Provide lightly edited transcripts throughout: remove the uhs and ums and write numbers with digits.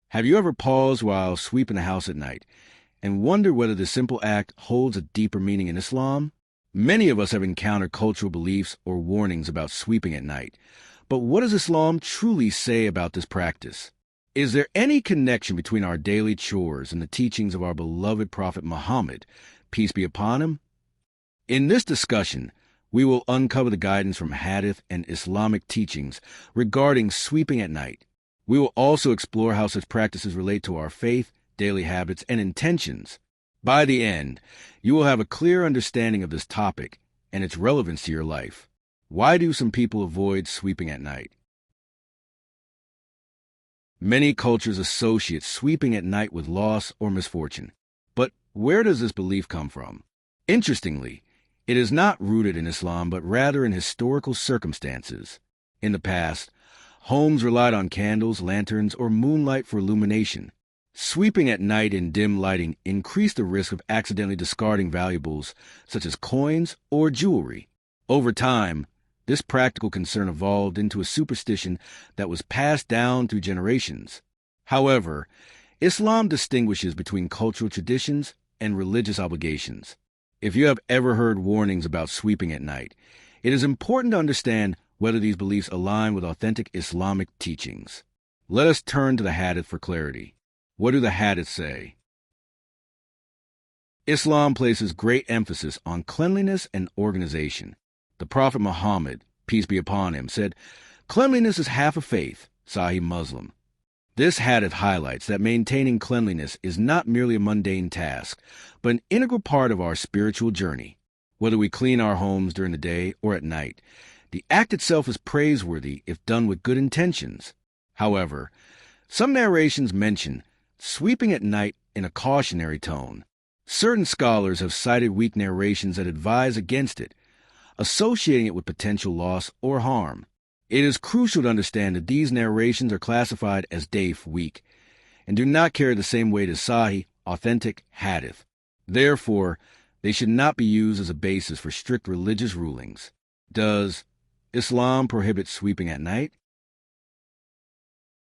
Have you ever paused while sweeping the house at night and wondered whether this simple act holds a deeper meaning in Islam? Many of us have encountered cultural beliefs or warnings about sweeping at night, but what does Islam truly say about this practice? Is there any connection between our daily chores and the teachings of our beloved Prophet Muhammad, peace be upon him? In this discussion, we will uncover the guidance from Hadith and Islamic teachings regarding sweeping at night. We will also explore how such practices relate to our faith, daily habits, and intentions. By the end, you will have a clear understanding of this topic and its relevance to your life. Why do some people avoid sweeping at night? Many cultures associate sweeping at night with loss or misfortune. But where does this belief come from? Interestingly, it is not rooted in Islam, but rather in historical circumstances. In the past, homes relied on candles, lanterns, or moonlight for illumination. Sweeping at night in dim lighting increased the risk of accidentally discarding valuables such as coins or jewelry. Over time, this practical concern evolved into a superstition that was passed down through generations. However, Islam distinguishes between cultural traditions and religious obligations. If you have ever heard warnings about sweeping at night, it is important to understand whether these beliefs align with authentic Islamic teachings. Let us turn to the Hadith for clarity. What do the Hadith say? Islam places great emphasis on cleanliness and organization. The Prophet Muhammad, peace be upon him, said, "Cleanliness is half of faith," Sahih Muslim. This Hadith highlights that maintaining cleanliness is not merely a mundane task, but an integral part of our spiritual journey. Whether we clean our homes during the day or at night, the act itself is praiseworthy if done with good intentions. However, some narrations mention sweeping at night in a cautionary tone. Certain scholars have cited weak narrations that advise against it, associating it with potential loss or harm. It is crucial to understand that these narrations are classified as daif, weak, and do not carry the same weight as Sahih, authentic Hadith. Therefore, they should not be used as a basis for strict religious rulings. Does Islam prohibit sweeping at night?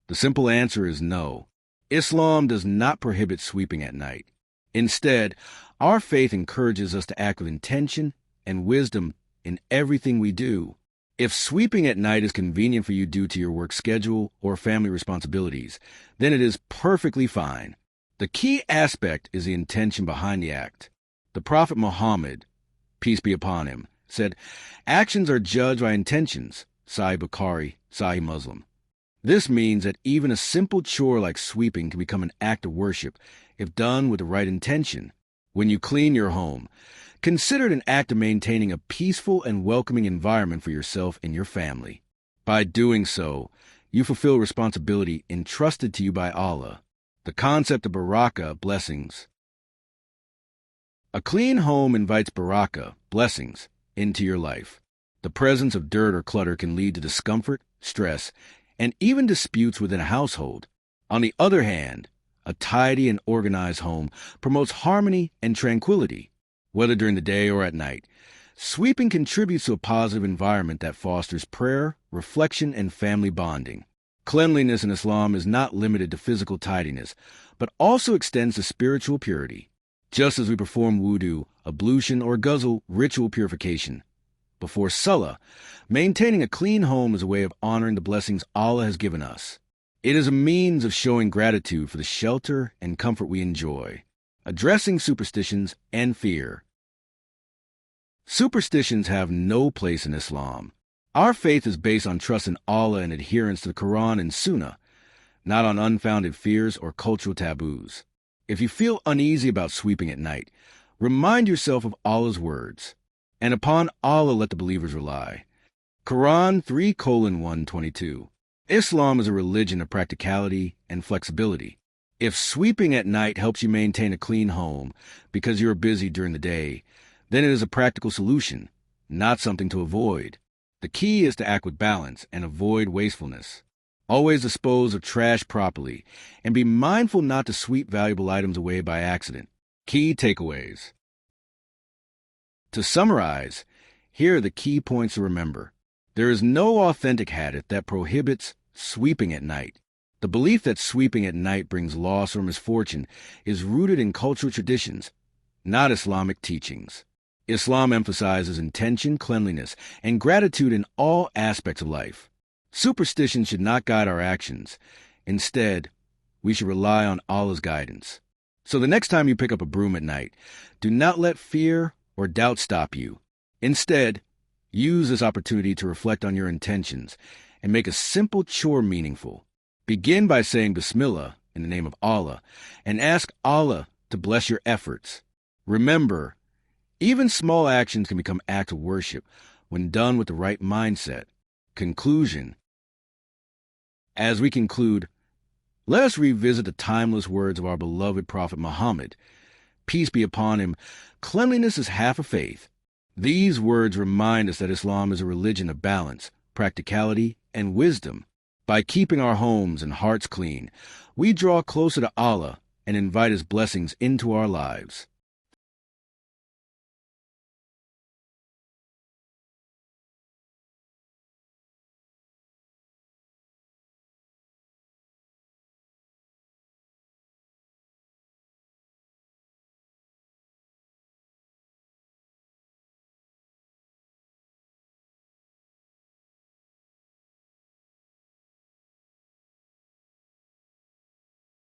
The simple answer is no. Islam does not prohibit sweeping at night. Instead, our faith encourages us to act with intention and wisdom in everything we do. If sweeping at night is convenient for you due to your work schedule or family responsibilities, then it is perfectly fine. The key aspect is the intention behind the act. The Prophet Muhammad, peace be upon him, said, "Actions are judged by intentions," Sahih Bukhari, Sahih Muslim. This means that even a simple chore like sweeping can become an act of worship if done with the right intention. When you clean your home, consider it an act of maintaining a peaceful and welcoming environment for yourself and your family. By doing so, you fulfill responsibility entrusted to you by Allah. The concept of barakah, blessings. A clean home invites barakah, blessings, into your life. The presence of dirt or clutter can lead to discomfort, stress, and even disputes within a household. On the other hand, a tidy and organized home promotes harmony and tranquility. Whether during the day or at night, sweeping contributes to a positive environment that fosters prayer, reflection, and family bonding. Cleanliness in Islam is not limited to physical tidiness, but also extends to spiritual purity. Just as we perform wudu, ablution, or ghusl, ritual purification, before salah, maintaining a clean home is a way of honoring the blessings Allah has given us. It is a means of showing gratitude for the shelter and comfort we enjoy. Addressing superstitions and fear. Superstitions have no place in Islam. Our faith is based on trust in Allah and adherence to the Quran and Sunnah, not on unfounded fears or cultural taboos. If you feel uneasy about sweeping at night, remind yourself of Allah's words, and upon Allah let the believers rely. Quran 3:122. Islam is a religion of practicality and flexibility. If sweeping at night helps you maintain a clean home because you're busy during the day, then it is a practical solution, not something to avoid. The key is to act with balance and avoid wastefulness. Always dispose of trash properly, and be mindful not to sweep valuable items away by accident. Key takeaways. To summarize, here are the key points to remember. There is no authentic hadith that prohibits sweeping at night. The belief that sweeping at night brings loss or misfortune is rooted in cultural traditions, not Islamic teachings. Islam emphasizes intention, cleanliness, and gratitude in all aspects of life. Superstition should not guide our actions. Instead, we should rely on Allah's guidance. So the next time you pick up a broom at night, do not let fear or doubt stop you. Instead, use this opportunity to reflect on your intentions and make a simple chore meaningful. Begin by saying Bismillah in the name of Allah and ask Allah to bless your efforts. Remember, even small actions can become acts of worship when done with the right mindset. Conclusion. As we conclude, let us revisit the timeless words of our beloved Prophet Muhammad. Peace be upon him. Cleanliness is half a faith. These words remind us that Islam is a religion of balance, practicality, and wisdom. By keeping our homes and hearts clean, we draw closer to Allah and invite His blessings into our lives.